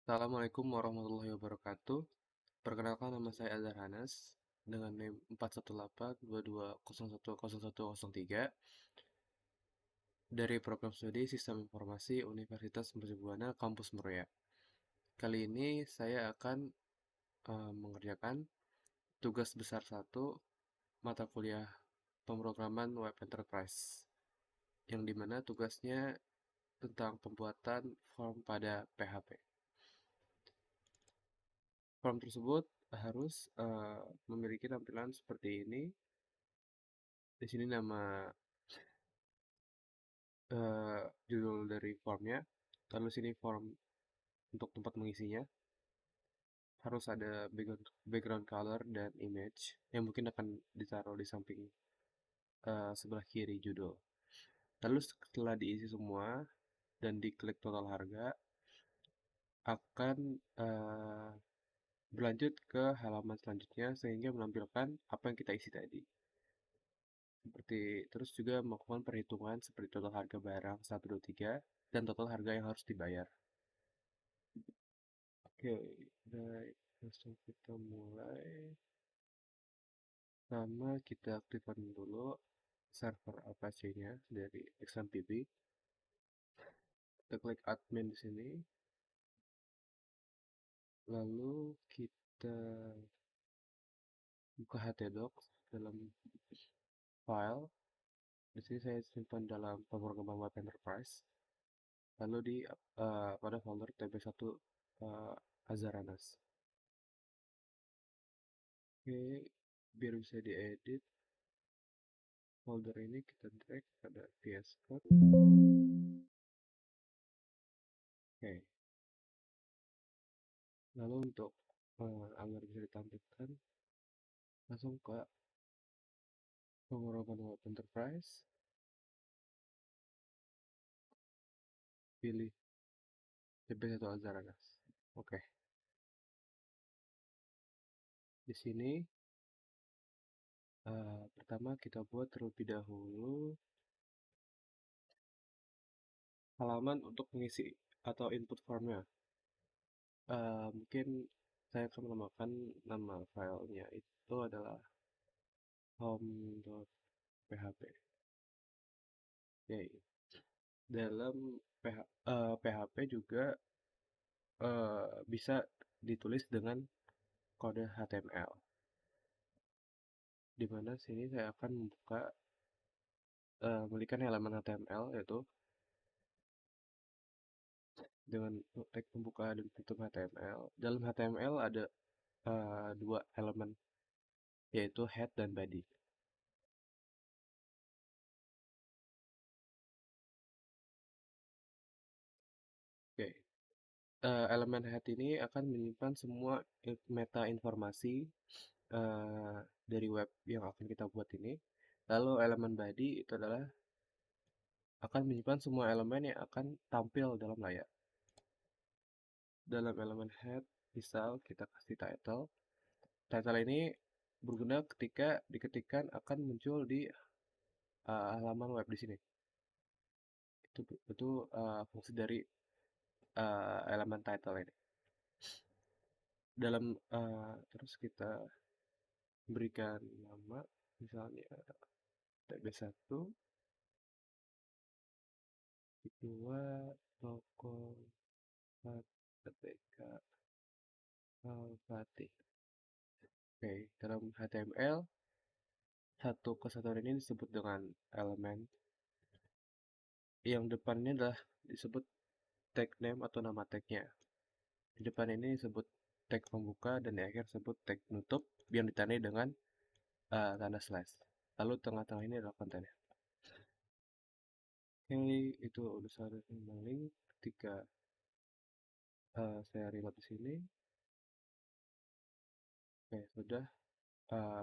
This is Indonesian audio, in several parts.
Assalamualaikum warahmatullahi wabarakatuh. Perkenalkan nama saya Azhar Hanas dengan NIM 41822010103 dari Program Studi Sistem Informasi Universitas Mercubuana Kampus Meruya. Kali ini saya akan mengerjakan tugas besar satu mata kuliah pemrograman Web Enterprise yang dimana tugasnya tentang pembuatan form pada PHP. Form tersebut harus memiliki tampilan seperti ini. Di sini nama judul dari formnya, lalu sini form untuk tempat mengisinya. Harus ada background color dan image yang mungkin akan ditaruh di samping sebelah kiri judul. Lalu setelah diisi semua dan diklik total harga, akan berlanjut ke halaman selanjutnya sehingga menampilkan apa yang kita isi tadi. Terus juga melakukan perhitungan seperti total harga barang 1, 2, 3 dan total harga yang harus dibayar. Oke, baik, langsung kita mulai. Pertama kita aktifkan dulu server Apache-nya dari XMPP. Kita klik admin di sini. Lalu kita buka htdocs dalam file. Di sini saya simpan dalam pemrograman Web Enterprise. Lalu pada folder tb1 Azaranas. Oke, biar bisa diedit folder ini kita drag pada VS Code. Oke, lalu untuk agar bisa ditampilkan, langsung ke pemrograman Web Enterprise, pilih tb1 Azaranas. Oke, di sini pertama kita buat terlebih dahulu halaman untuk mengisi atau input formnya. Mungkin saya akan menambahkan nama filenya itu adalah home.php. Oke, dalam PHP juga bisa ditulis dengan kode HTML. Di mana sini saya akan membuka berikan elemen HTML yaitu dengan tag pembuka dan tutup HTML. Dalam HTML ada dua elemen yaitu head dan body. Oke, elemen head ini akan menyimpan semua meta informasi dari web yang akan kita buat ini. Lalu elemen body itu adalah akan menyimpan semua elemen yang akan tampil dalam layar. Dalam elemen head, misal kita kasih title. Title ini berguna ketika diketikkan akan muncul di halaman web di sini. Itu fungsi dari elemen title ini. Terus kita berikan nama, misalnya tb1 kedua toko KTK Al-Fatih. Oke, dalam HTML satu kesatuan ini disebut dengan elemen yang depannya adalah disebut tag name atau nama tagnya. Di depan ini disebut tag pembuka dan di akhir disebut tag penutup yang ditandai dengan tanda slash. Lalu tengah-tengah ini adalah kontennya. Oke, itu udah saya kembali ketika saya reload di sini. Oke, sudah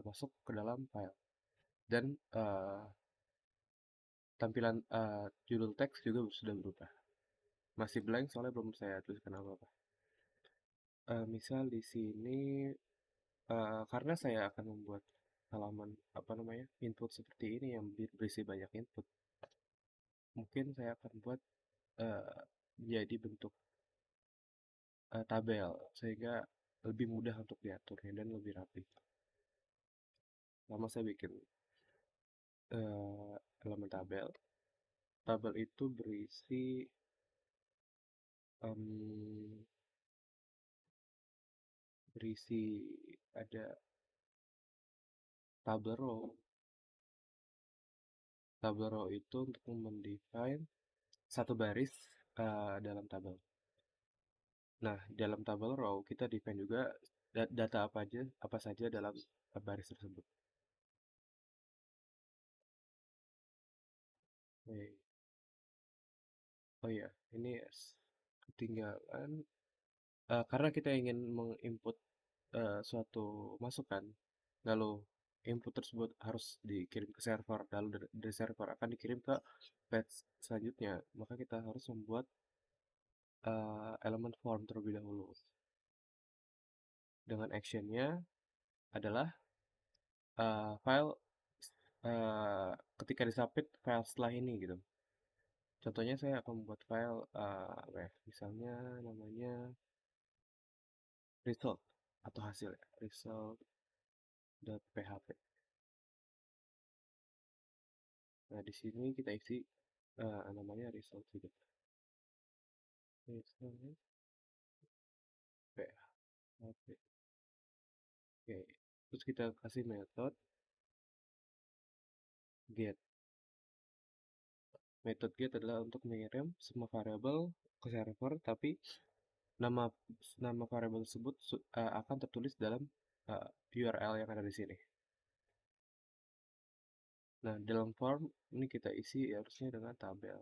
masuk ke dalam file. Dan tampilan judul teks juga sudah berubah. Masih blank soalnya belum saya tuliskan apa-apa. Misal di sini karena saya akan membuat halaman input seperti ini yang berisi banyak input, mungkin saya akan buat menjadi bentuk tabel, sehingga lebih mudah untuk diaturnya dan lebih rapi. Pertama saya bikin elemen tabel. Tabel itu em, berisi ada tabel row. Tabel row itu untuk mendefine satu baris dalam tabel. Nah, dalam tabel row kita define juga data apa saja dalam baris tersebut. Oke. Oh iya, ini ketinggalan karena kita ingin menginput suatu masukan, lalu input tersebut harus dikirim ke server, lalu dari server akan dikirim ke page selanjutnya, maka kita harus membuat elemen form terlebih dahulu. Dengan actionnya adalah file ketika disubmit file setelah ini gitu. Contohnya saya akan membuat file apa ya, misalnya namanya result atau hasil ya, result.php. Nah, di sini kita isi namanya result juga. Result.php. Oke, terus kita kasih metode get. Metode get adalah untuk mengirim semua variabel ke server, tapi nama nama variabel tersebut akan tertulis dalam URL yang ada di sini. Nah, dalam form ini kita isi harusnya dengan tabel.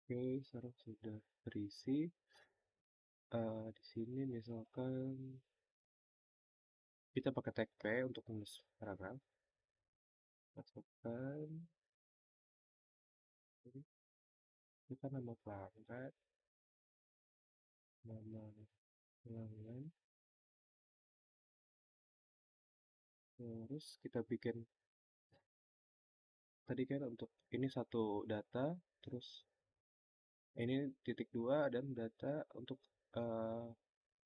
Oke, sekarang sudah terisi. Di sini misalkan kita pakai tag P untuk menulis paragraf. Masukkan ini kita nama pelanggan, nama pelanggan, terus kita bikin tadi kan untuk ini satu data, terus ini titik dua dan data untuk eh,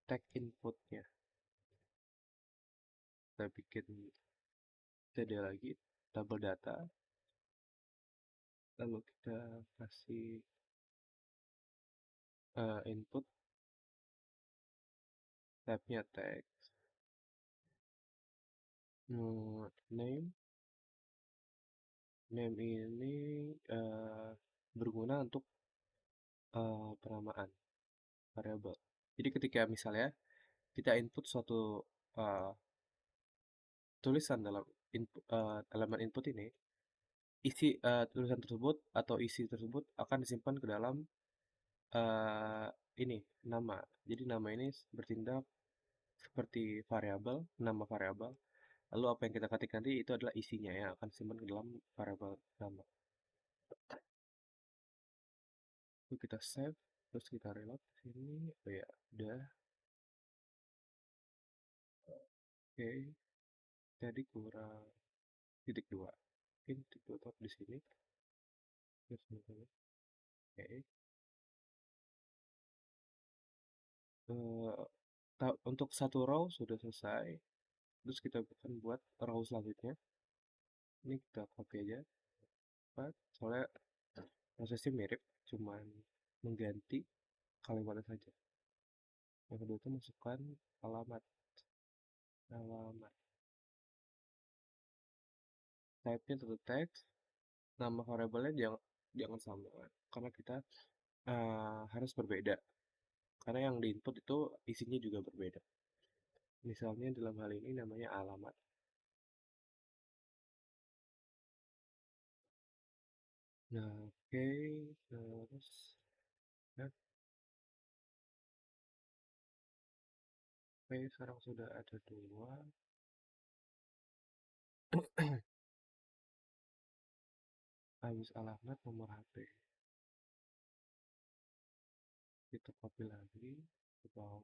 tag inputnya. Kita bikin TD lagi, tabel data, lalu kita kasih input, tabnya text, name, name ini berguna untuk penamaan variabel. Jadi ketika misalnya kita input suatu uh, tulisan dalam elemen input ini, isi tulisan tersebut atau isi tersebut akan disimpan ke dalam uh, ini nama. Jadi nama ini bertindak seperti variabel, nama variabel. Lalu apa yang kita ketik nanti itu adalah isinya yang akan disimpan ke dalam variabel nama. Lalu kita save, terus kita reload sini. Oh ya, udah. Oke, jadi kurang titik dua. Mungkin titik dua di sini. Terus misalnya, oke. Untuk satu row sudah selesai. Terus kita akan buat row selanjutnya. Ini kita copy aja. Soalnya prosesnya mirip, cuman mengganti kalimatnya saja. Yang kedua itu masukkan alamat. Alamat. Type-nya tetap teks. Nama variabelnya jangan sama. Karena kita harus berbeda. Karena yang di input itu isinya juga berbeda. Misalnya dalam hal ini namanya alamat. Nah, oke. Terus, ya, oke, sekarang sudah ada dua. Habis alamat nomor HP. Kita copy lagi ke bawah.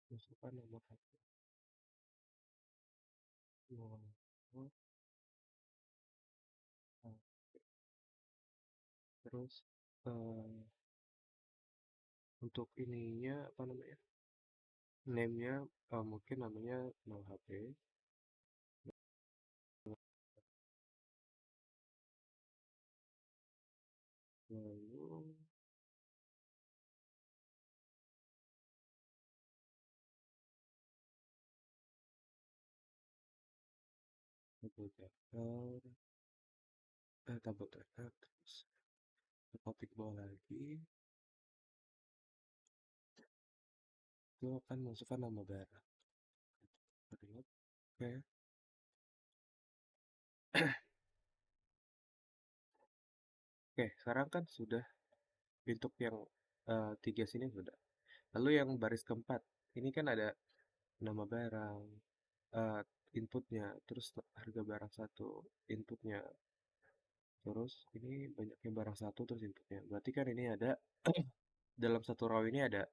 Masukkan nomor HP. Terus untuk ininya apa namanya? Name-nya mungkin namanya 0HP. Lalu double decker, double decker, terus topik bawah lagi itu akan masukkan nama barang. Oke. Oke, sekarang kan sudah untuk yang tiga sini sudah. Lalu yang baris keempat, ini kan ada nama barang, eh, inputnya, terus harga barang satu, inputnya, terus ini banyaknya barang satu terus inputnya. Berarti kan ini ada dalam satu row ini ada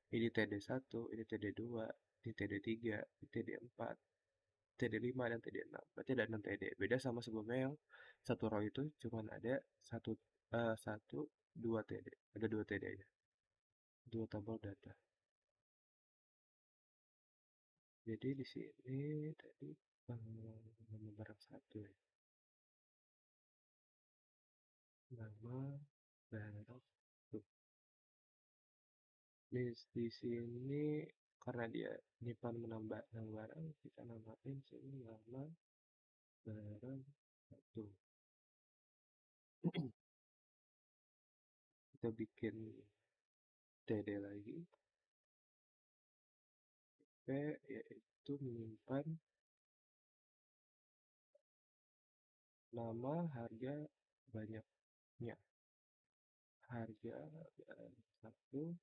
ini TD1, ini TD2, ini TD3, ini TD4, TD5 dan TD6. Berarti ada 6 TD. Beda sama sebelumnya yang satu row itu cuma ada satu dua TD. Ada dua TD aja. Dua tabel data. Jadi di sini tadi nama barang satu ya. Nama barang tuh. Di sini karena dia nyimpan menambah nama barang, kita namain sini nama barang satu. Kita bikin TD lagi. P yaitu menyimpan nama harga banyaknya. Harga satu,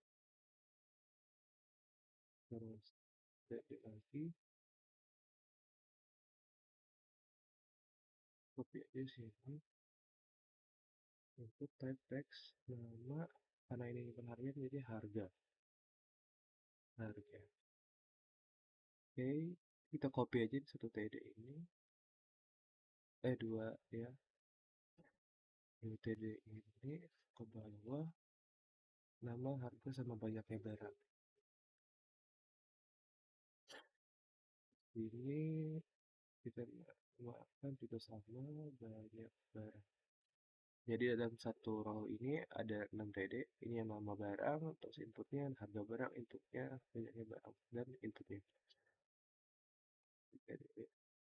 terus TD lagi. Copy aja sini. Input type text nama, karena ini nyimpan harga jadi harga. Harga. Oke, kita copy aja di satu TD ini. Dua ya. Dua TD ini ke bawah. Nama, harga, sama banyaknya barang. Ini kita maafkan juga sama banyak barang. Jadi dalam satu row ini ada 6 TD. Ini yang nama barang, terus inputnya harga barang, inputnya banyaknya barang, dan inputnya.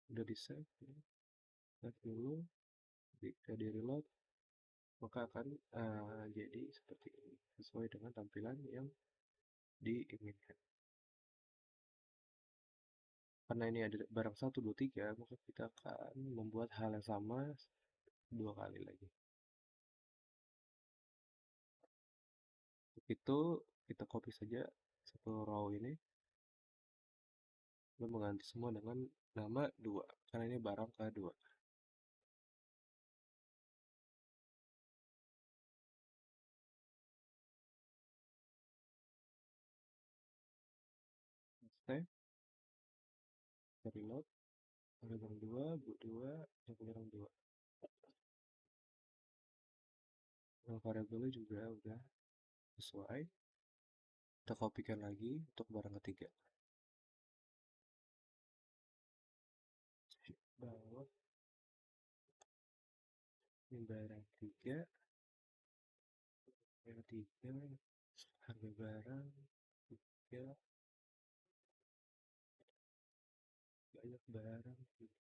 Udah di save, save dulu. Jika di reload, maka akan jadi seperti ini, sesuai dengan tampilan yang diinginkan. Karena ini ada barang 1, 2, 3, maka kita akan membuat hal yang sama dua kali lagi. Untuk itu kita copy saja satu row ini, lalu mengganti semua dengan nama 2, karena ini barang kedua. Save, reload, barang 2, bu 2, barang 2. Nah, variabelnya juga udah sesuai. Kita kopikan lagi untuk barang ketiga. Bawah ini barang 3, barang 3, harga barang 3, banyak barang 3.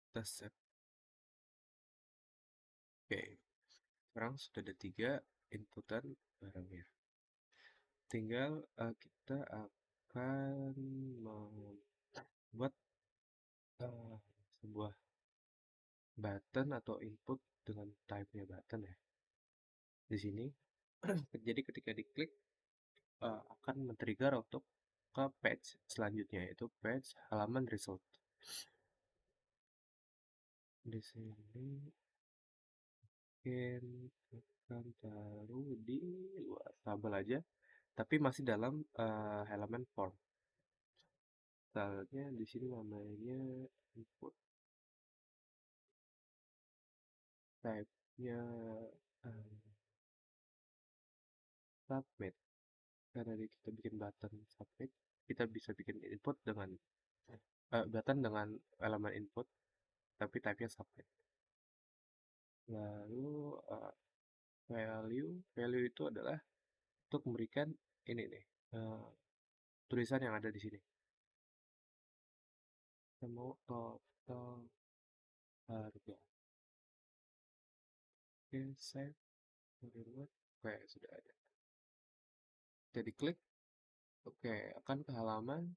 Kita save. Oke, sekarang sudah ada 3 inputan barangnya. Tinggal kita akan membuat sebuah button atau input dengan type-nya button ya. Di sini, jadi ketika diklik akan men-trigger untuk ke page selanjutnya, yaitu page halaman result. Di sini mungkin akan taruh di luar tabel aja, tapi masih dalam halaman form. Misalnya di sini namanya input. type-nya submit. Karena kita bikin button submit, kita bisa bikin input dengan button dengan elemen input, tapi type-nya submit. Lalu value itu adalah untuk memberikan ini nih, tulisan yang ada di sini. Kita mau total harga. Oke, save, reload. Oke, sudah ada. Kita diklik. Oke, akan ke halaman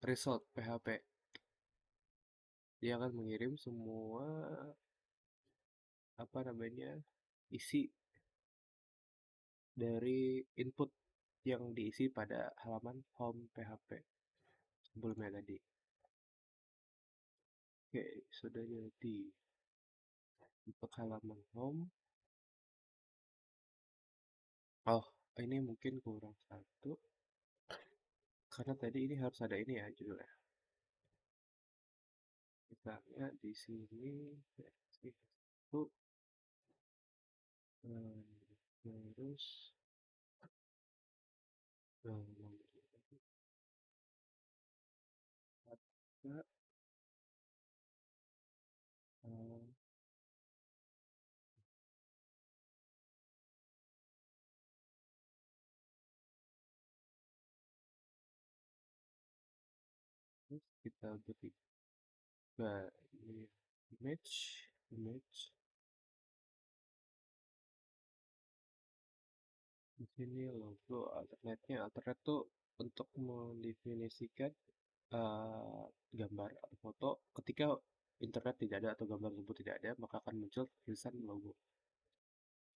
result PHP. Dia akan mengirim semua apa namanya isi dari input yang diisi pada halaman home PHP sebelumnya tadi. Oke, sudah jadi. Untuk halaman home. Oh, ini mungkin kurang satu. Karena tadi ini harus ada ini ya judulnya. Misalnya di sini satu terus nomor tiga, terus kita beri image di sini logo alternate tuh untuk mendefinisikan gambar atau foto ketika internet tidak ada atau gambar tersebut tidak ada maka akan muncul tulisan logo.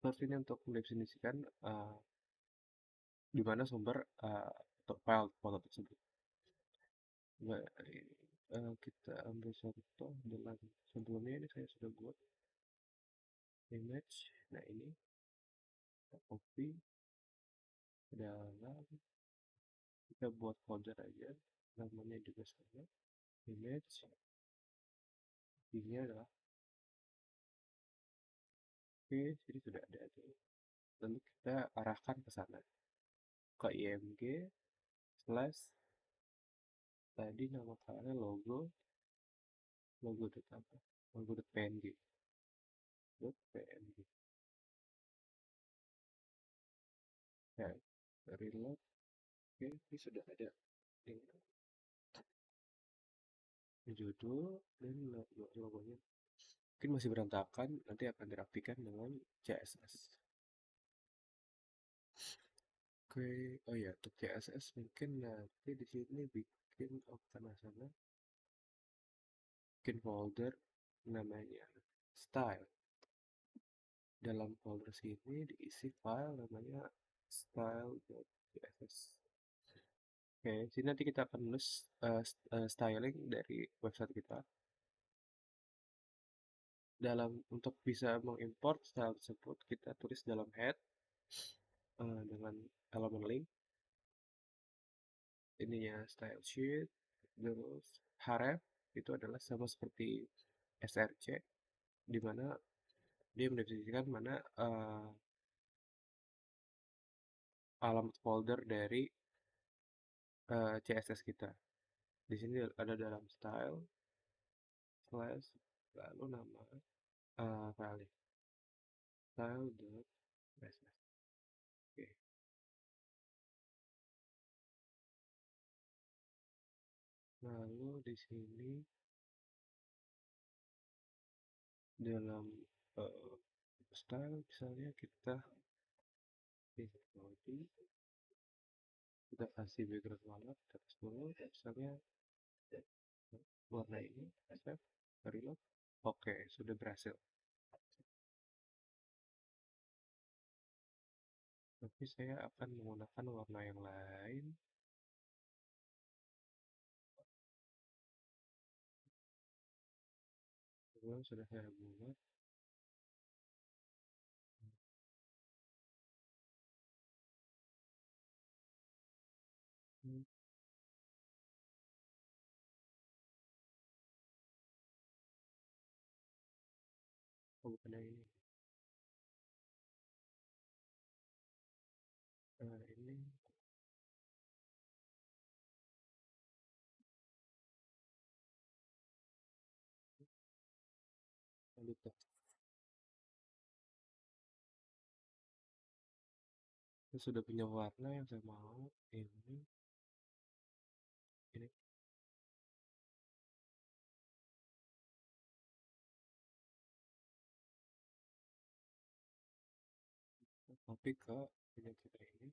Terus ini untuk mendefinisikan di mana sumber file foto tersebut. Nah, kita ambil contoh dengan sebelumnya ini saya sudah buat image. Nah ini kita copy ke dalam, kita buat folder aja, namanya juga sama, image, ini adalah oke, jadi sudah ada tuh. Lalu kita arahkan ke sana, ke img slash tadi nama filenya logo.png. Ya, reload. Oke, ini sudah ada judul dan logonya. Mungkin masih berantakan, nanti akan dirapikan dengan CSS. Oke, oh ya, untuk CSS mungkin nanti di sini bikin sana bikin folder namanya style. Dalam folder sini diisi file namanya style.css. Oke, sini nanti kita akan nulis styling dari website kita. Untuk bisa mengimport style tersebut, kita tulis dalam head dengan elemen link. Ininya style sheet, terus href itu adalah sama seperti src, di mana dia mendefinisikan mana alamat folder dari CSS kita. Di sini ada dalam style slash lalu nama file style.css. Oke. Lalu di sini dalam style misalnya kita kasih background warna, kita kasih dulu misalnya warna ini, save, reload. Oke, sudah berhasil. Tapi saya akan menggunakan warna yang lain. Kebetulan sudah saya buat. ada ini. Ini lanjut tuh. Saya sudah punya warna yang saya mau. Ini copy ke punya kita ini.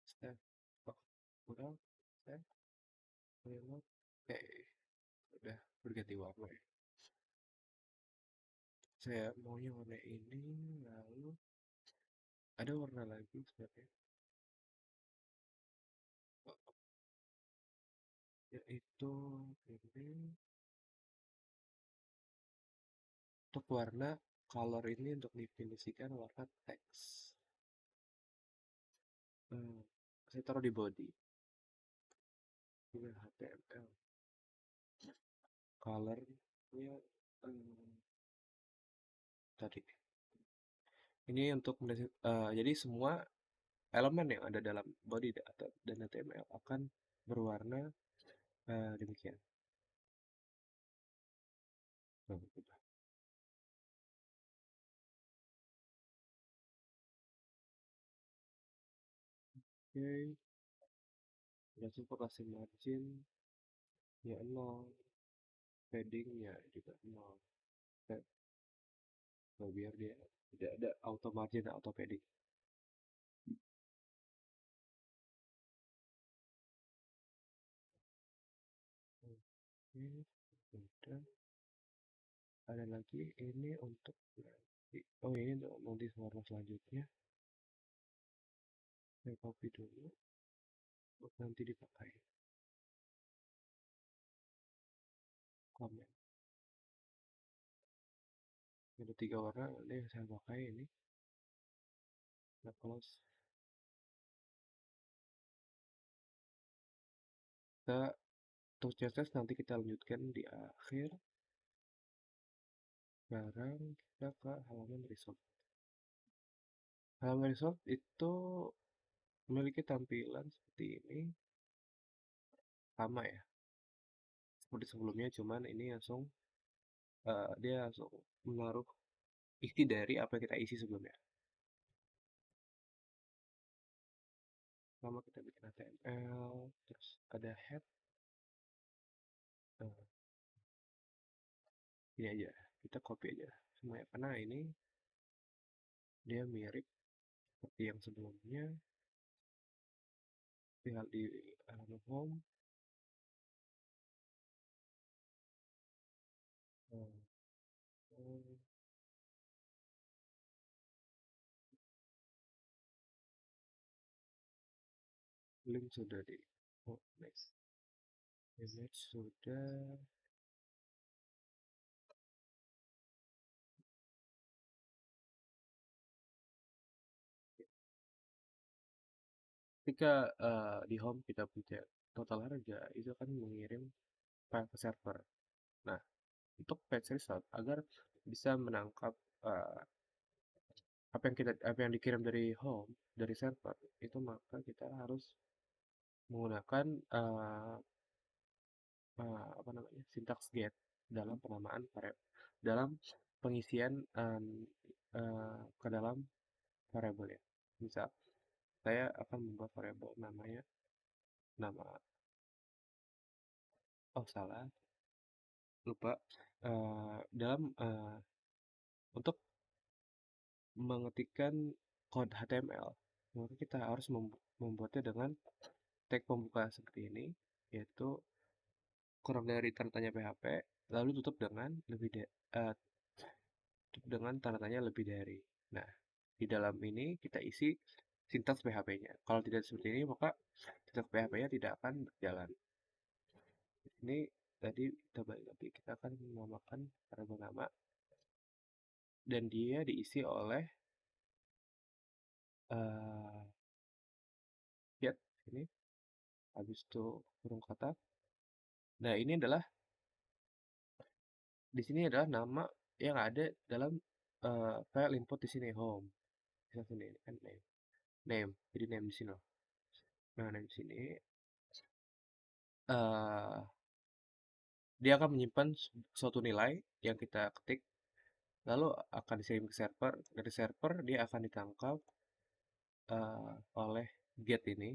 Save. Oh, udah. Save. Reload. Oke, udah berganti warna ya. Saya maunya warna ini, lalu ada warna lagi sebenarnya, yaitu ini untuk warna color ini untuk definisikan warna teks. Saya taruh di body. Ini HTML. Colornya tadi. Ini untuk jadi semua elemen yang ada dalam body dan HTML akan berwarna demikian. Oke, langsung kasih margin ya 0, paddingnya juga 0. Biar dia tidak ada auto margin dan auto padding. Oke, udah. Ada lagi ini untuk nanti. Oh, ini untuk nanti warna selanjutnya. Saya copy dulu untuk nanti dipakai. Komen. Ada 3 warna nanti yang saya pakai ini. Nah, close. Kita untuk CSS nanti kita lanjutkan di akhir. Sekarang kita ke halaman result. Halaman result itu memiliki tampilan seperti ini, sama ya seperti sebelumnya, cuman ini langsung dia langsung menaruh isi dari apa yang kita isi sebelumnya. Pertama kita bikin HTML, terus ada head. Ini aja, kita copy aja semuanya karena ini dia mirip seperti yang sebelumnya. Tinggal di halaman home. Link sudah di next. Image sudah. Ketika di home kita pencet total harga, itu akan mengirim file ke server. Nah, untuk page result agar bisa menangkap apa yang dikirim dari home dari server itu, maka kita harus menggunakan apa namanya, syntax get dalam penamaan dalam pengisian ke dalam variabel ya. Misal saya akan membuat variabel namanya nama, oh salah, lupa. Dalam untuk mengetikkan kode HTML, maka kita harus membuatnya dengan tag pembuka seperti ini, yaitu kurang dari tanda tanya PHP, lalu tutup dengan tanda tanya lebih dari. Nah, di dalam ini kita isi sintaks PHP-nya. Kalau tidak seperti ini, maka sintaks PHP-nya tidak akan berjalan. Ini tadi kita balik lagi, kita akan menamakan variabel nama dan dia diisi oleh get ini, habis itu kurung kotak. Nah, ini adalah di sini adalah nama yang ada dalam file input di sini home. Misal sini ini kan name. Jadi name di sini loh. Nah, name di sini eh dia akan menyimpan suatu nilai yang kita ketik, lalu akan dikirim ke server. Dari server dia akan ditangkap oleh get ini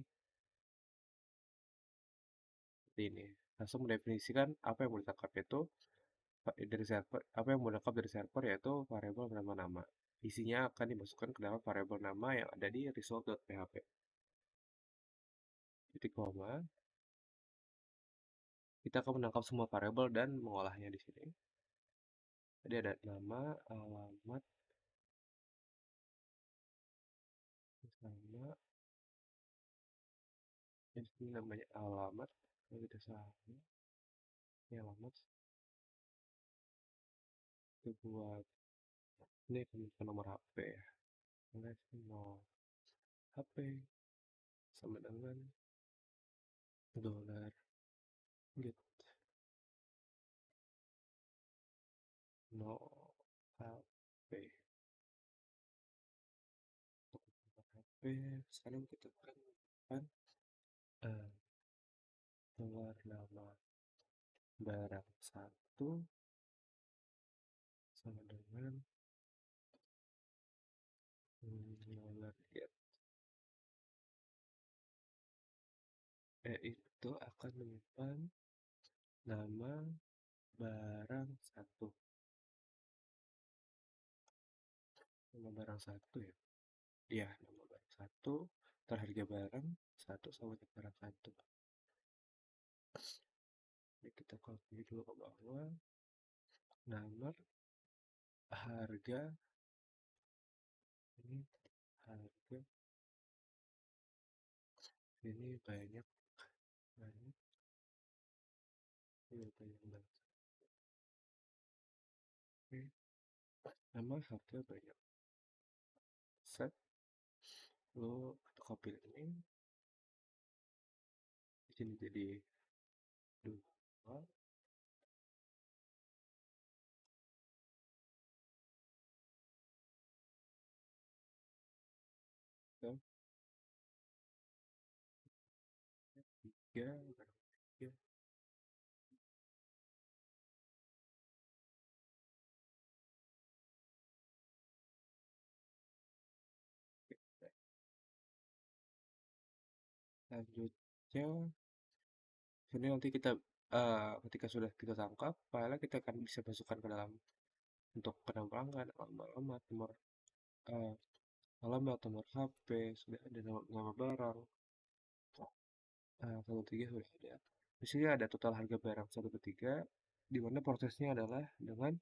langsung mendefinisikan apa yang mau ditangkap itu dari server, apa yang mau ditangkap dari server yaitu variabel bernama nama. Isinya akan dimasukkan ke dalam variabel nama yang ada di result.php. Titik koma. Kita akan menangkap semua variabel dan mengolahnya di sini. Jadi ada nama, alamat, sama, ini namanya alamat. Kalau kita sama, ini alamat. Itu buat ini ke nomor HP ya. Nomor HP sama dengan dolar get no HP. HP sekarang kita kan eh, keluar nama barang satu sama dengan dolar get. Itu akan menyimpan nama barang satu. Nama barang satu ya. Iya, nama barang satu, terharga barang satu sama dengan barang satu. Ini kita copy dulu ke bawah. Nama, harga, ini harga, ini banyak, banyak, ini banyak banget. Oke, nama harga banyak. Set, lalu kita copy ini, di sini jadi 2, tiga, 3, 3. Selanjutnya, ini nanti kita ketika sudah kita tangkap, file kita akan bisa masukkan ke dalam untuk nama pelanggan, alamat, nomor uh, alamat, nomor HP, sudah ada nama barang, 1 3 sudah ada. Di sini ada total harga barang 1 3, di mana prosesnya adalah dengan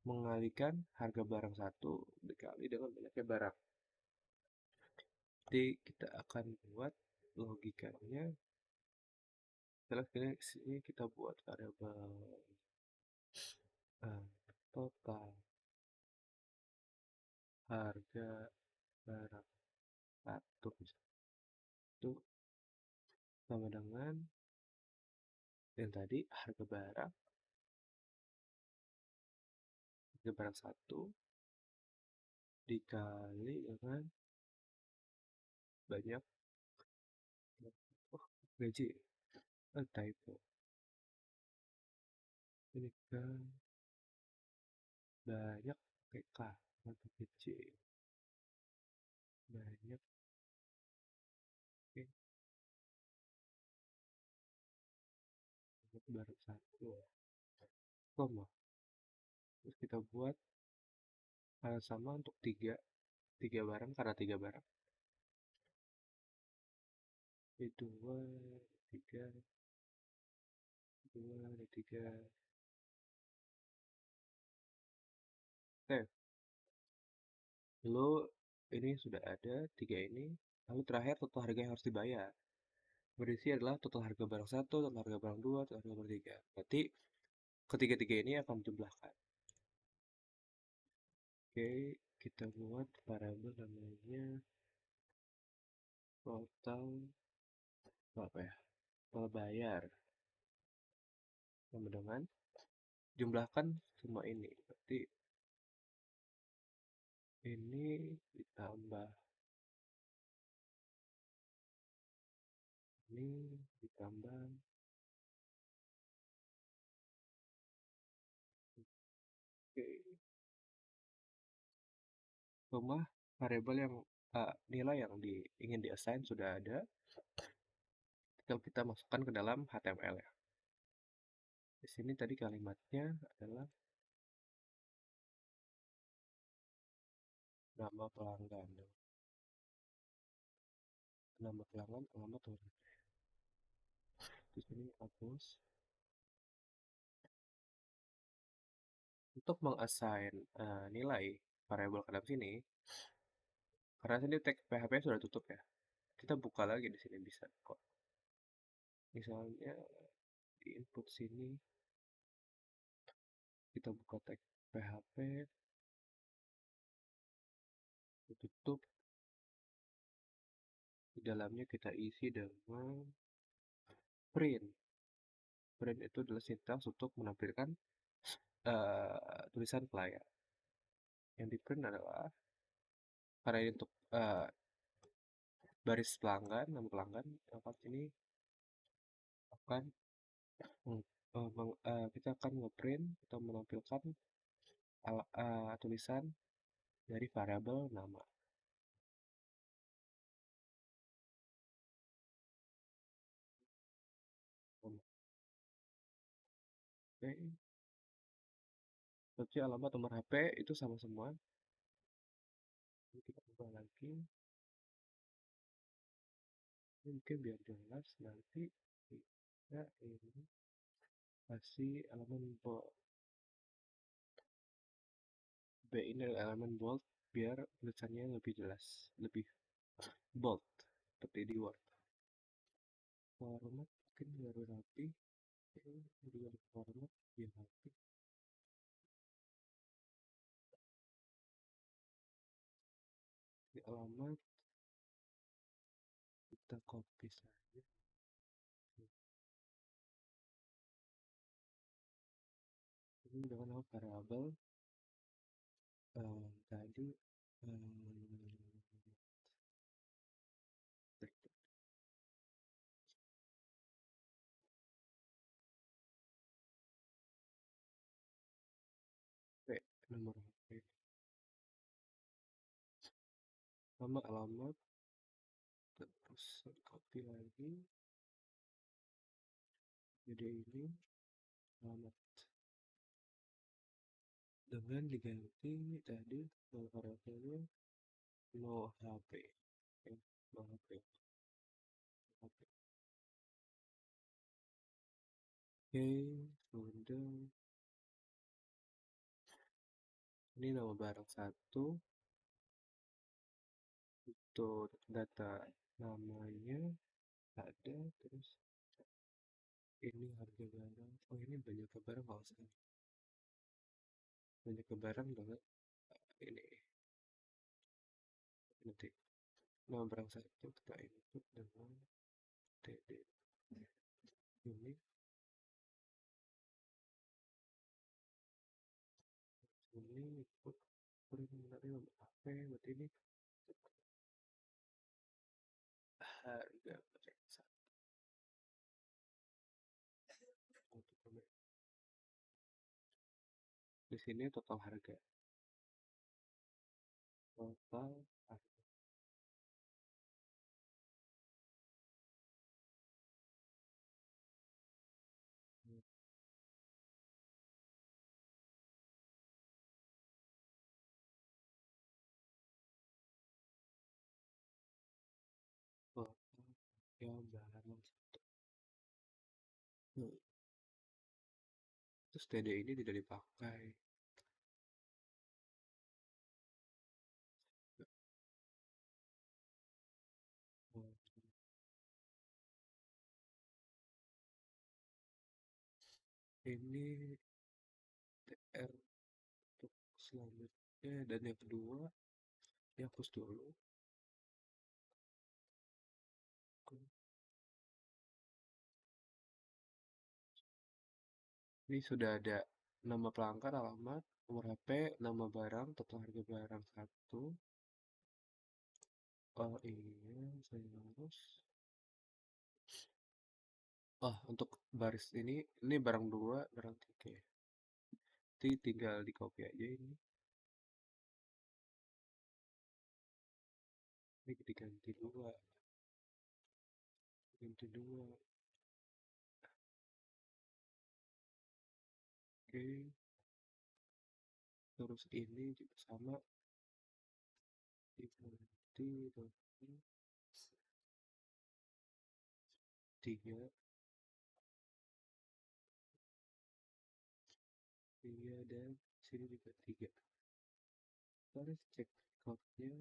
mengalihkan harga barang satu dikali dengan banyaknya barang. Jadi kita akan buat logikanya. Setelah sini kita buat variabel total harga barang satu itu sama dengan yang tadi harga barang satu dikali dengan banyak gaji typo ini kan banyak PK atau kecil banyak barang satu koma, terus kita buat hal sama untuk tiga barang karena 3 barang itu 2 3 oke. Lalu ini sudah ada 3 ini, lalu terakhir total harga yang harus dibayar berisi adalah total harga barang satu, total harga barang dua, total harga barang tiga. Berarti ketiga-tiga ini akan dijumlahkan. Oke, kita buat variabel namanya total apa ya? Total bayar sama dengan jumlahkan semua ini. Berarti ini ditambah ini ditambah oke, rumah variabel yang nilai yang ingin diassign sudah ada, tinggal kita masukkan ke dalam HTML ya. Di sini tadi kalimatnya adalah nama pelanggan, alamat orang. Di sini hapus. Untuk mengassign nilai variabel ke dalam sini, karena sini tag PHP sudah tutup ya, kita buka lagi di sini bisa kok. Misalnya di input sini kita buka tag PHP, tutup, di dalamnya kita isi dengan print. Print itu adalah sintaks untuk menampilkan tulisan pelayan. Yang di print adalah karena ini untuk baris pelanggan, nama pelanggan, maka sini akan kita akan ngeprint atau menampilkan tulisan dari variabel nama. Oke, kunci alamat nomor HP itu sama semua. Ini kita ubah lagi. Ini mungkin biar jelas nanti kita ini kasih elemen bold. B ini elemen bold biar tulisannya lebih jelas, lebih bold seperti di Word. Format mungkin biar rapi. Ini juga di format biar rapi. Di alamat kita copy saja. Ini dengan nama variabel tadi nomor HP, nama alamat, terus copy lagi, jadi ini alamat dengan diganti tadi nama variabelnya no HP, no HP. Oke, sudah. Ini nama barang satu, untuk data namanya ada, terus ini harga barang. Oh, ini banyak ke barang nggak usah. Banyak ke barang banget. Ini nanti nama barang satu kita input dengan td ini input preliminary HP, berarti ini harga barang satu untuk di sini total harga total yang barang satu. Terus TD ini tidak dipakai. Ini TR untuk selanjutnya, dan yang kedua dihapus dulu. Ini sudah ada nama pelanggan, alamat, nomor HP, nama barang, total harga barang satu. Oh iya, saya harus. Oh, untuk baris ini barang dua, barang tiga ya. Jadi tinggal di copy aja ini. Ini diganti dua, ganti dua. Oke, terus ini juga sama, diganti terus tiga, tiga dan sini juga tiga. Kita harus cek code-nya.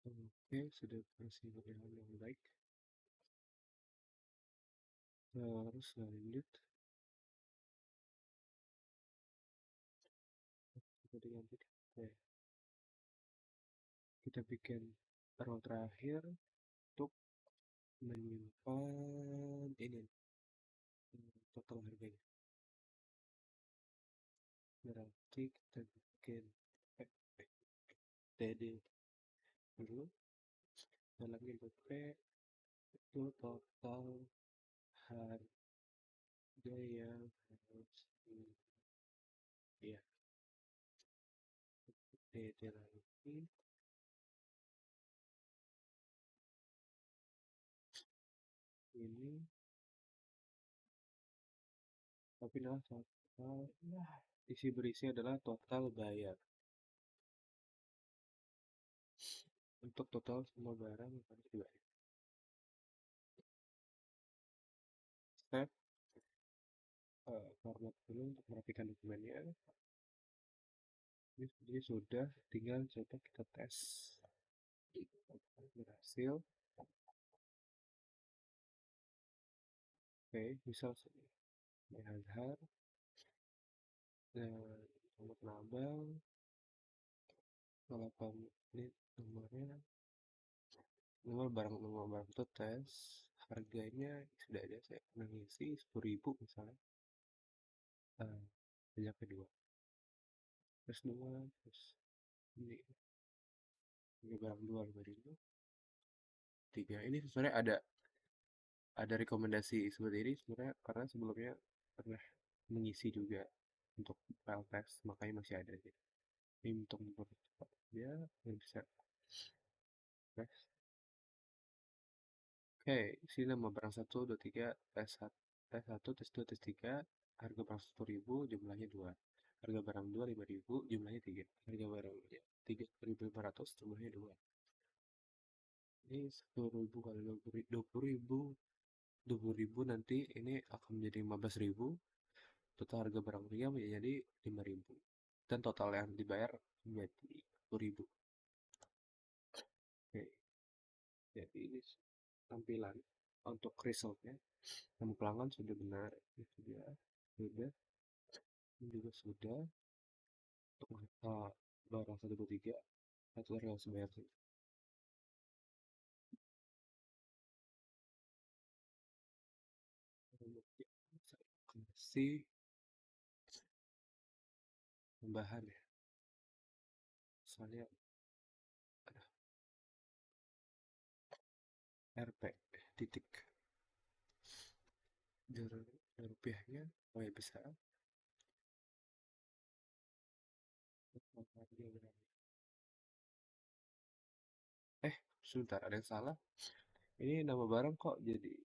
Oke, sudah berhasil yang baik. Terus lanjut, kita diganti. Oke, kita bikin row terakhir untuk menyimpan ini total harganya. Berarti kita bikin TD dulu, dalamnya P itu total harga yang harus ya TD lagi ini, tapi adalah total isi berisi adalah total bayar. Untuk total semua barang yang harus dibayar. Step format dulu untuk merapikan dokumennya. Ini sudah, tinggal coba kita tes. Berhasil. Oke, misal Azhar dan nomor nabang 8 menit nomornya, nomor barang itu tes, harganya sudah ada, saya pernah ngisi 10.000 misalnya. Banyak kedua, terus dua, terus ini barang dua 5.000. Tiga ini sebenarnya ada rekomendasi seperti ini sebenarnya karena sebelumnya pernah mengisi juga untuk file test, makanya masih ada gitu. Ini untuk mempercepat dia bisa tes. Oke, sini nama barang 1, 2, 3, tes 1, tes 1, tes 2, tes 3, harga barang 10.000, jumlahnya 2. Harga barang 2, 5.000, jumlahnya 3. Harga barang 3.500, jumlahnya 2. Ini 10.000 kali 20.000, 20.000 nanti ini akan menjadi 15.000. Total harga barang 3 menjadi 5.000. Dan total yang dibayar menjadi 10.000. Oke, jadi ini tampilan untuk resultnya. Nama pelanggan sudah benar, ini sudah, ini juga sudah. Untuk barang 123, satu harga harus bayar sih. Kasih tambahan ya, soalnya ada RP titik rupiahnya, oh ya bisa. Sebentar, ada yang salah. Ini nama barang kok jadi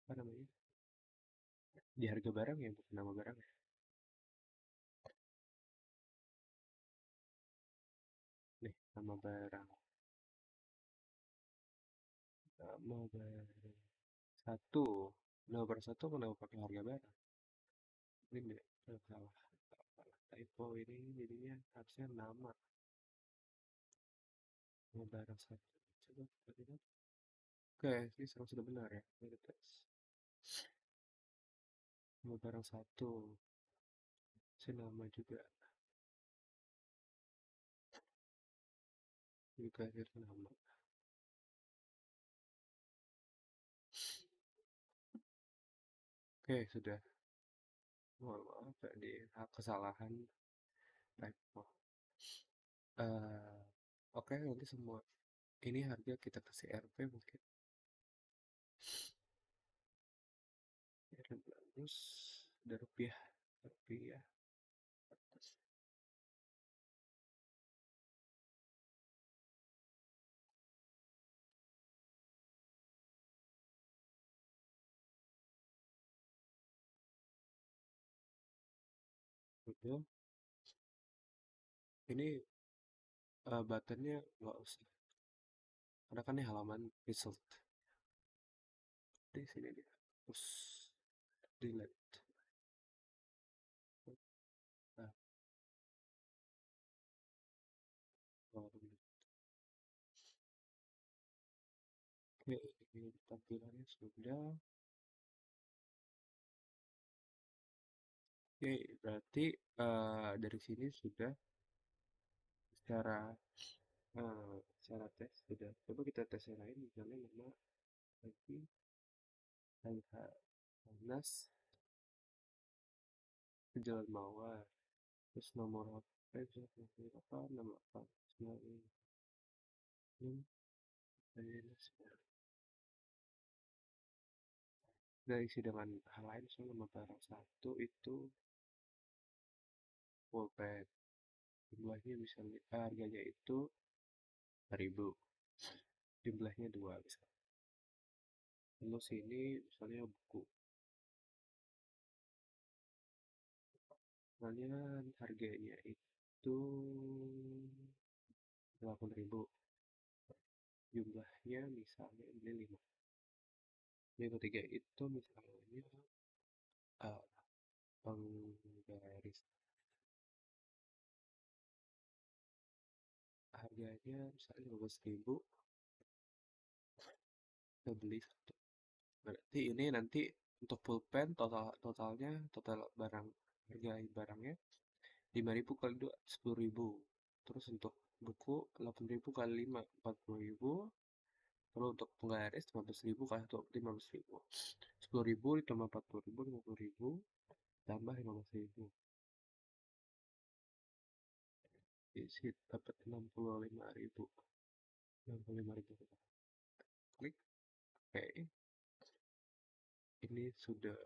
apa namanya? Di harga barang ya, bukan nama barang ya. Nih, nama barang satu, nama barang satu kenapa pakai harga barang? Ini enggak salah, typo ini jadinya harusnya nama barang satu. Coba kita lihat. Oke, ini sekarang sudah benar ya. Ini tes. Nama barang satu, nama juga nama. Oke, sudah. Mohon maaf ya di kesalahan typo. Eh, oke, nanti semua ini harga kita kasih RP mungkin. Terus ada rupiah, rupiah atas. Udah, ini buttonnya nggak usah, karena kan ini halaman result. Di sini dia, terus delete. Nah, kalau oke, ini tampilannya sudah. Oke, berarti dari sini sudah secara secara tes sudah. Coba kita tes yang lain, misalnya nama lagi Nas ke Jalan Mawar, terus nomor HP bisa apa, 68 96 udah isi dengan hal lain, soal nama barang satu itu pulpen, jumlahnya misalnya harganya itu 1.000, jumlahnya 2 misalnya. Lalu sini misalnya buku, misalnya harganya itu 8.000, jumlahnya misalnya ini 5. Yang ketiga itu misalnya uh, penggaris, harganya misalnya 15.000, kita beli satu. Berarti ini nanti untuk pulpen totalnya total barang, harga barangnya 5.000 kali 2 10.000. Terus untuk buku 8.000 kali 5 40.000. Lalu untuk penggaris 15.000 kali 1 15.000. 10.000 ditambah 40.000 50.000 tambah 15.000. Isi dapat 65.000. 65.000. Klik. Oke. Ini sudah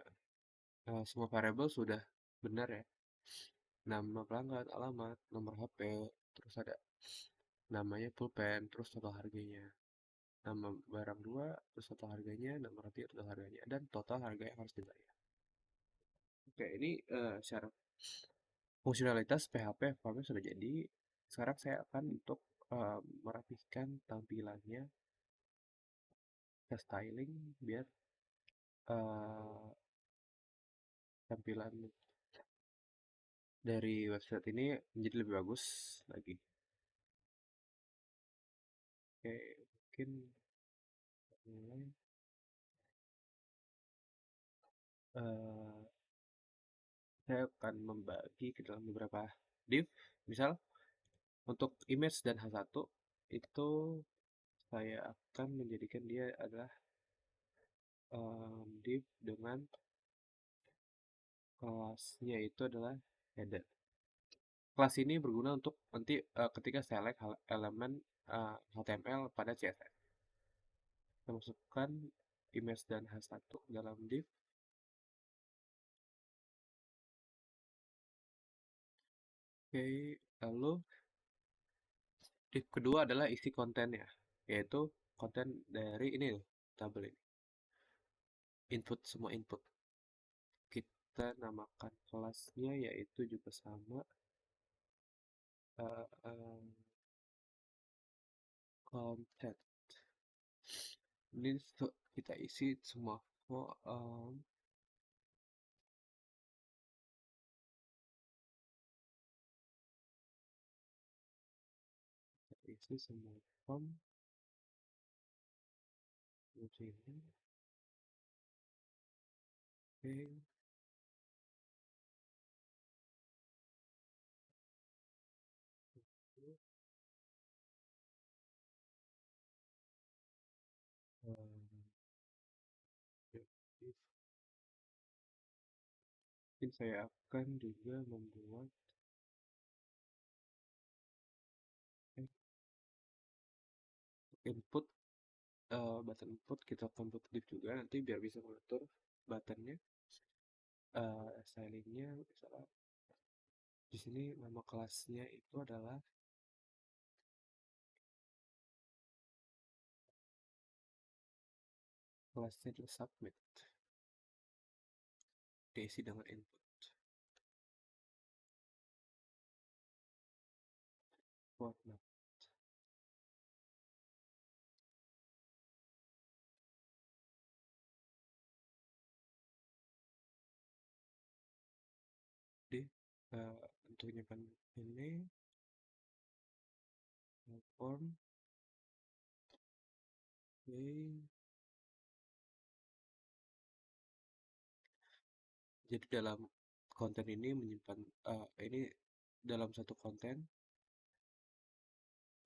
semua variabel sudah benar ya. Nama pelanggan, alamat, nomor HP, terus ada namanya pulpen, terus total harganya. Nama barang 2, terus total harganya, nomor HP, total harganya, dan total harga yang harus dibayar. Oke, ini syarat fungsionalitas PHP formnya sudah jadi. Sekarang saya akan untuk merapikan tampilannya ke styling biar tampilan dari website ini menjadi lebih bagus lagi. Oke, mungkin mulai saya akan membagi ke dalam beberapa div. Misal untuk image dan H1 itu saya akan menjadikan dia adalah div dengan kelasnya itu adalah header. Kelas ini berguna untuk nanti ketika select elemen HTML pada CSS. Kita masukkan image dan H1 dalam div. Oke, lalu div kedua adalah isi kontennya, yaitu konten dari ini tabel ini. Input, semua input. Kita namakan kelasnya yaitu juga sama content. Ini kita isi semua isi semua form sini. Oke. Mungkin saya akan juga membuat input, button input kita akan buat div juga nanti biar bisa mengatur buttonnya, stylingnya misalnya di sini nama kelasnya itu adalah submit, diisi dengan input format. Jadi untuk nyimpan ini form ini, jadi dalam konten ini menyimpan ini dalam satu konten,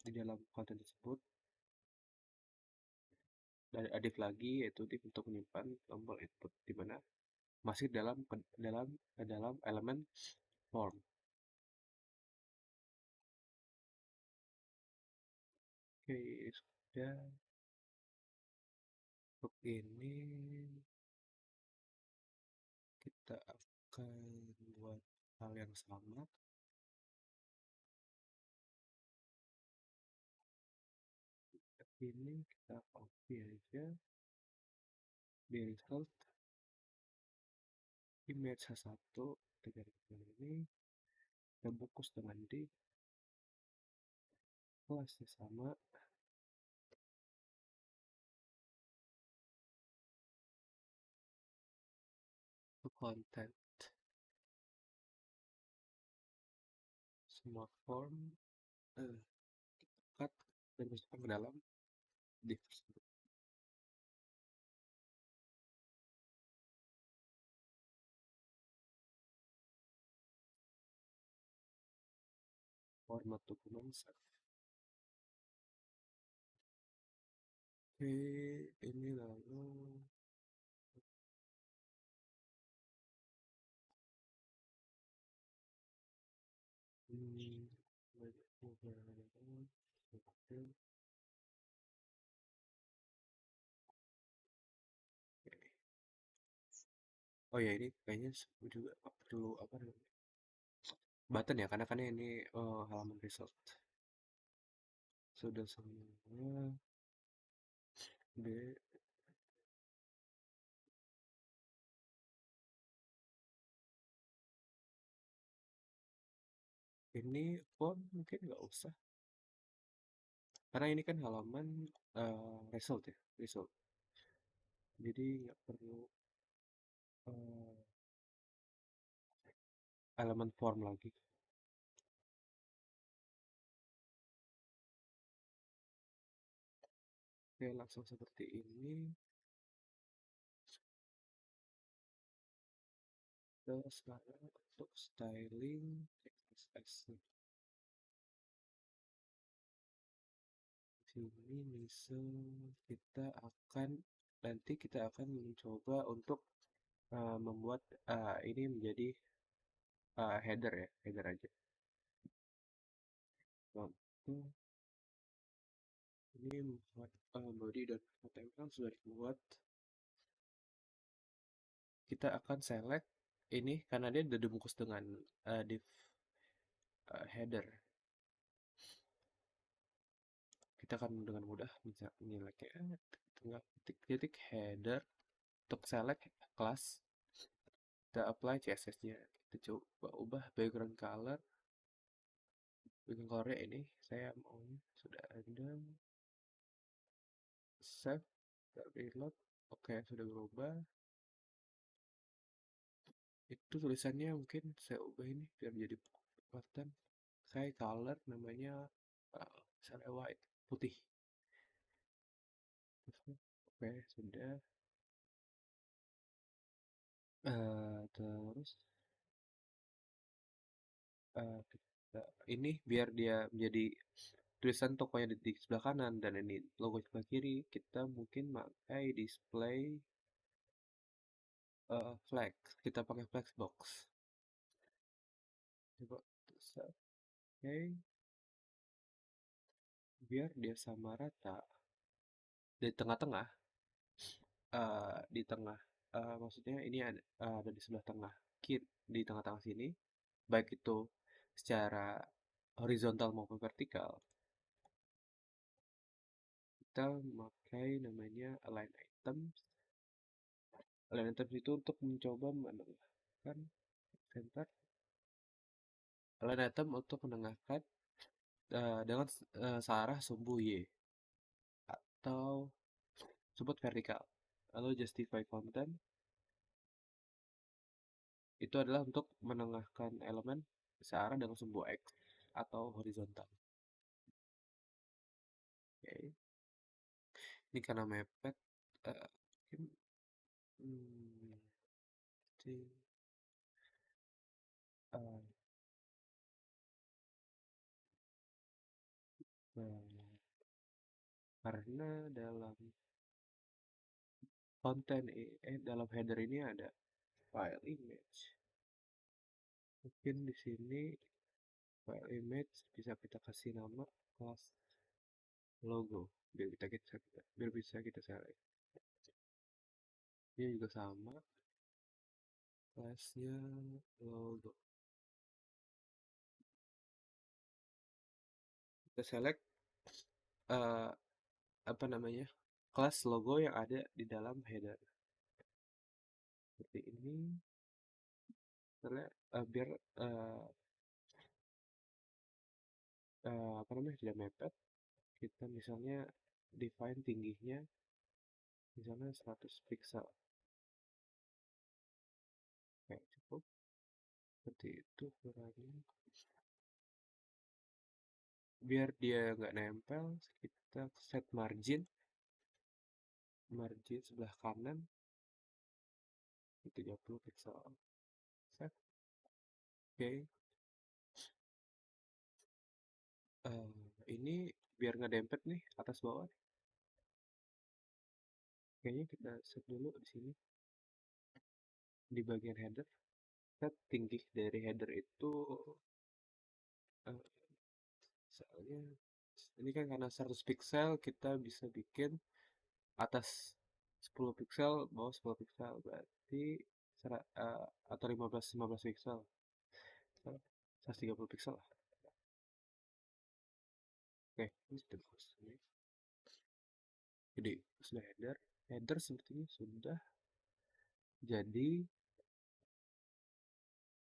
di dalam konten tersebut dari div lagi yaitu div untuk menyimpan tombol input di mana masih dalam elemen form. Oke, sudah. Untuk ini kita akan buat hal yang sama. Ini kita copy aja di result image H1 ini kita bungkus dengan div kelasnya sama, to content semua form cut dan masukkan ke dalam div tersebut. Format dokumen save. Oke, ini lalu oh ya ini kayaknya juga perlu apa namanya button ya karena ini halaman result sudah semua. B ini form mungkin nggak usah karena ini kan halaman result ya, result, jadi nggak perlu elemen form lagi. Oke, langsung seperti ini. Terus sekarang untuk styling XSS sini misal kita akan mencoba untuk membuat ini menjadi header ya, header aja. Waktu ini membuat body dan HTML sudah dibuat. Kita akan select ini karena dia sudah dibungkus dengan div header. Kita akan dengan mudah bisa menyeleknya tinggal titik header untuk select kelas. Kita apply CSS-nya. Kita coba ubah background color. Background color ini saya mau sudah ada. Save, reload. Oke, sudah berubah. Itu tulisannya mungkin saya ubah ini biar jadi kelihatan. Saya color namanya misalnya white, putih. Oke, sudah. Terus ini biar dia menjadi tulisan tokonya di sebelah kanan dan ini logo sebelah kiri, kita mungkin pakai display flex, kita pakai flexbox. Coba, oke, biar dia sama rata di tengah-tengah, di tengah, maksudnya ini ada di sebelah tengah, di tengah-tengah sini, baik itu secara horizontal maupun vertikal, kita memakai namanya align items. Align items itu untuk mencoba menengahkan center. Align item untuk menengahkan dengan searah sumbu Y atau sebut vertikal. Lalu justify content itu adalah untuk menengahkan elemen searah dengan sumbu X atau horizontal. Oke. Ini karena mepet, mungkin hmm, uh, karena dalam konten dalam header ini ada file image. Mungkin di sini file image bisa kita kasih nama kelas logo biar bisa kita select. Ini juga sama, kelasnya logo. Kita select eh, apa namanya, kelas logo yang ada di dalam header seperti ini. Karena biar apa namanya tidak mepet, kita misalnya define tingginya misalnya 100 pixel. Oke, cukup seperti itu kurangnya. Biar dia nggak nempel, kita set margin sebelah kanan 30 pixel. Set. Oke. Ini biar nggak dempet nih atas bawah. Kayaknya kita set dulu di sini di bagian header. Set tinggi dari header itu eh, misalnya ini kan karena 100 pixel kita bisa bikin atas 10 pixel, bawah 10 pixel, berarti atau 15 pixel, 130 pixel lah. Oke, ini sudah bagus. Jadi sudah header sepertinya sudah jadi.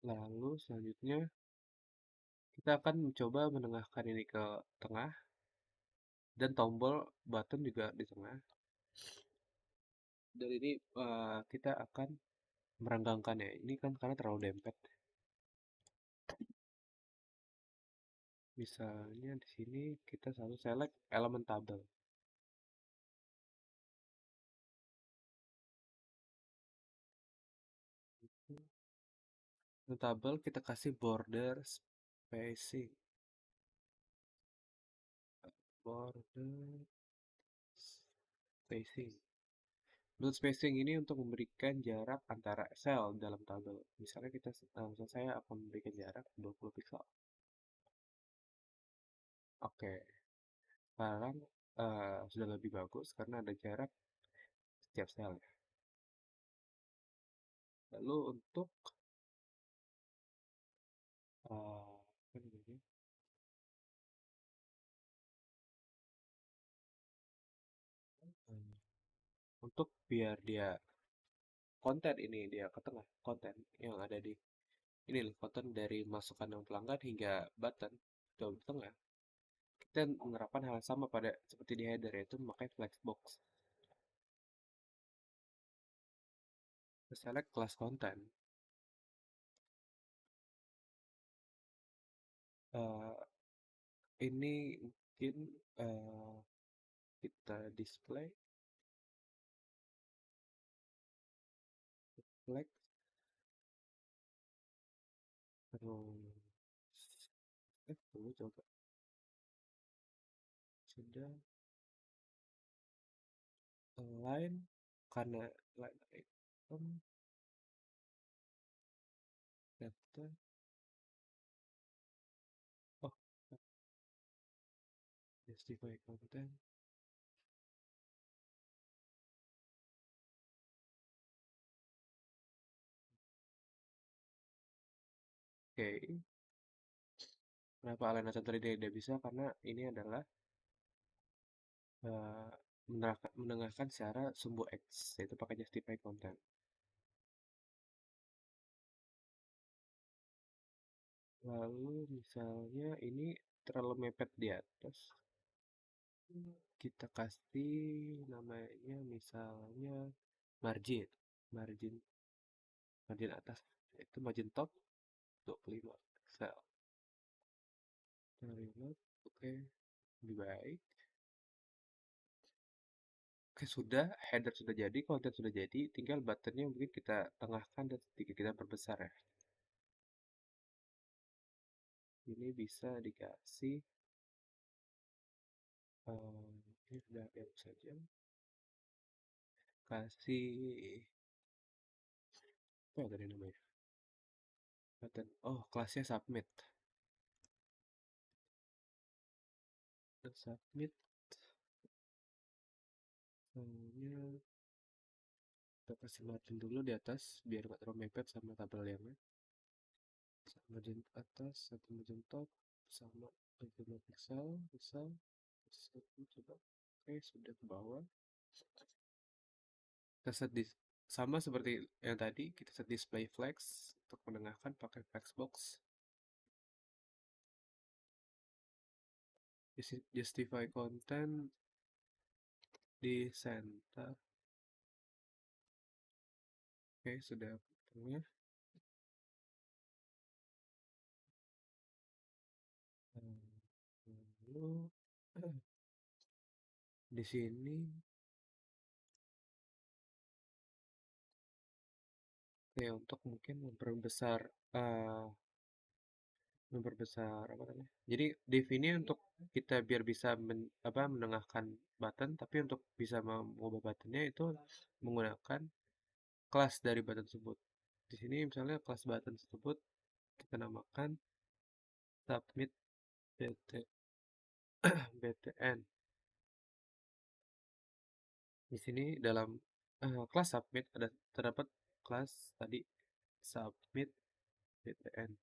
Lalu selanjutnya kita akan mencoba menengahkan ini ke tengah dan tombol button juga di tengah. Dan ini kita akan merenggangkannya. Ini kan karena terlalu dempet. Misalnya di sini kita selalu select elemen tabel. Tabel kita kasih border spacing. Border spacing. Border spacing ini untuk memberikan jarak antara sel dalam tabel. Misalnya misal saya akan memberikan jarak 20 pixel. Oke, sekarang sudah lebih bagus karena ada jarak setiap sel. Lalu untuk apa namanya? Untuk biar dia konten ini dia ke tengah, konten yang ada di ini nih, konten dari masukan yang pelanggan hingga button itu di tengah. Kita menerapkan hal yang sama pada seperti di header, yaitu memakai flexbox. Kita select kelas konten. Ini mungkin kita display flex terus dulu coba sudah align karena line item content. Oh, justify content. Oke, kenapa Alena tadi tidak bisa? Karena ini adalah eh, mendengarkan secara sumbu X, yaitu pakai justify content. Lalu misalnya ini terlalu mepet di atas, kita kasih namanya misalnya margin, margin, margin atas, itu margin top 25 pixel. Kita reload, oke, lebih baik. Oke, sudah, header sudah jadi, konten sudah jadi, tinggal buttonnya mungkin kita tengahkan dan sedikit kita perbesar ya. Ini bisa dikasih, ini sudah yang saja, kasih, apa ya tadi namanya? Button, oh kelasnya submit. Dan submit, soalnya kita kasih margin dulu di atas, biar nggak terlalu mepet sama tabel yang lain. Margin atas, satu margin top, sama 25 pixel, misal, satu, coba, oke sudah ke bawah. Kita set sama seperti yang tadi, kita set display flex untuk menengahkan pakai flexbox. Justify content di center. Oke, sudah tengah. Lalu di sini ya untuk mungkin memperbesar apa namanya. Jadi div ini untuk kita biar bisa menengahkan button, tapi untuk bisa mengubah buttonnya itu menggunakan kelas dari button tersebut. Di sini misalnya kelas button tersebut kita namakan submit btn. Di sini dalam kelas submit terdapat kelas tadi submit btn.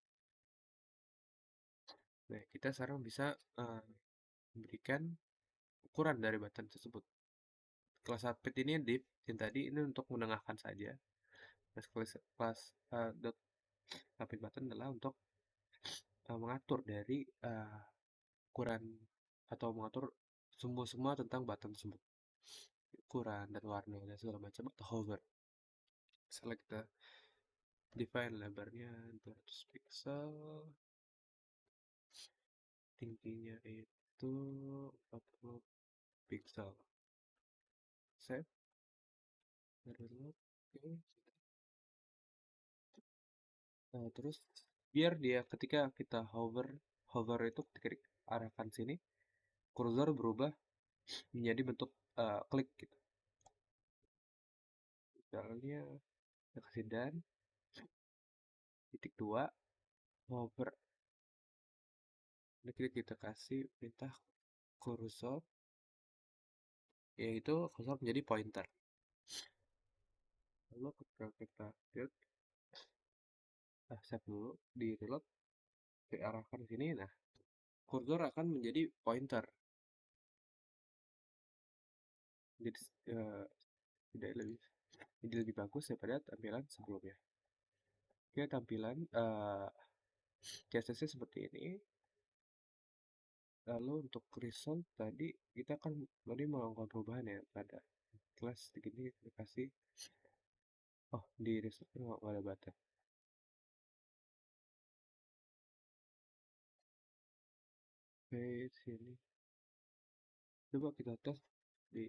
Nah, kita sekarang bisa memberikan ukuran dari button tersebut. Kelas submit ini div yang tadi ini untuk menengahkan saja. Kelas dot submit button adalah untuk mengatur dari ukuran atau mengatur semua tentang button tersebut. Ukuran dan warna dan segala macam atau hover. Misalnya kita define lebarnya 200 pixel, tingginya itu 40 pixel. Save, reload, oke. Nah, terus biar dia ketika kita hover itu ketika diarahkan sini, kursor berubah menjadi bentuk klik gitu. Misalnya kita kasih dan titik 2 hover. Nanti kita kasih perintah kursor, yaitu kursor menjadi pointer. Lalu kita build, save dulu di reload, diarahkan ke sini. Nah, kursor akan menjadi pointer. Jadi tidak lebih jadi lebih bagus daripada tampilan sebelumnya. Oke, tampilan CSS seperti ini. Lalu untuk result tadi kita kan tadi melakukan perubahan ya pada kelas segini kita kasih, oh di result nggak ada button. Oke, sini coba kita tes di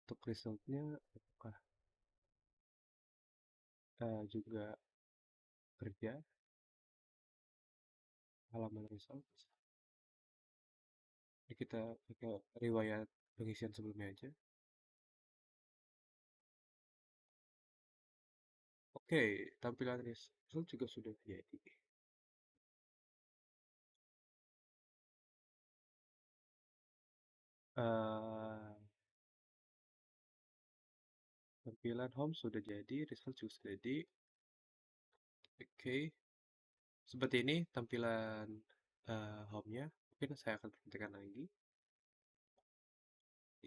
untuk resultnya apakah juga kerja. Halaman result ini kita pakai riwayat pengisian sebelumnya aja. Oke, tampilan result juga sudah jadi. Eh, Tampilan home sudah jadi, result juga sudah jadi. Oke, seperti ini tampilan home-nya. Mungkin saya akan perhatikan lagi.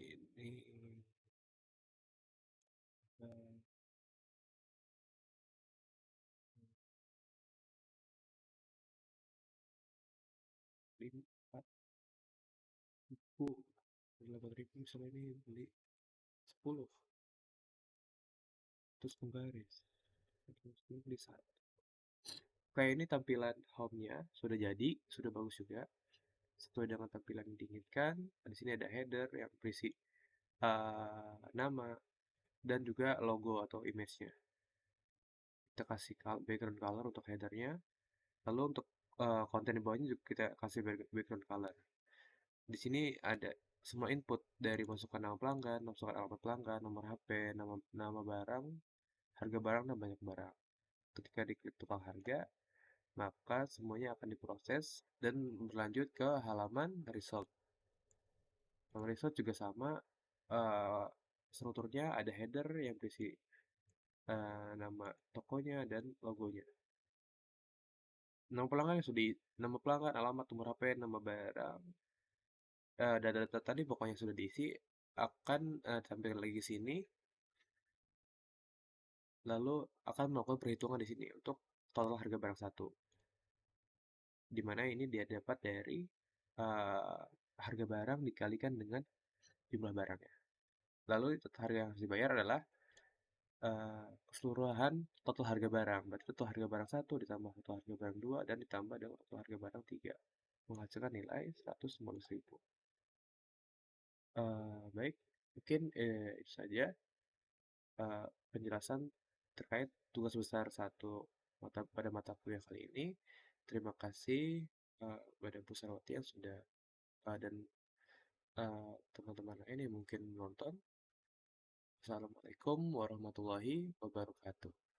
Ini eh, 4.000, 8.000, misalnya ini beli 10, terus membaris. Terus beli 1. Kayak ini tampilan home-nya sudah jadi, sudah bagus juga. Sesuai dengan tampilan yang diinginkan. Di sini ada header yang berisi nama dan juga logo atau image-nya. Kita kasih background color untuk headernya. Lalu untuk konten di bawahnya juga kita kasih background color. Di sini ada semua input dari masukkan nama pelanggan, masukkan alamat pelanggan, nomor HP, nama barang, harga barang, dan banyak barang. Ketika diklik tukang harga, maka semuanya akan diproses dan berlanjut ke halaman result. Halaman result juga sama, eh, strukturnya ada header yang berisi nama tokonya dan logonya. Nama pelanggan yang sudah nama pelanggan, alamat, nomor HP, nama barang, data-data tadi pokoknya sudah diisi akan tampil lagi di sini, lalu akan melakukan perhitungan di sini untuk total harga barang satu, di mana ini dia dapat dari eh, harga barang dikalikan dengan jumlah barangnya. Lalu harga yang harus dibayar adalah keseluruhan total harga barang. Berarti total harga barang satu ditambah total harga barang 2 dan ditambah dengan total harga barang 3, menghasilkan nilai 150.000. Baik, mungkin itu saja penjelasan terkait tugas besar pada mata kuliah kali ini. Terima kasih kepada Bu Sarwati yang sudah dan teman-teman lain yang mungkin menonton. Assalamualaikum warahmatullahi wabarakatuh.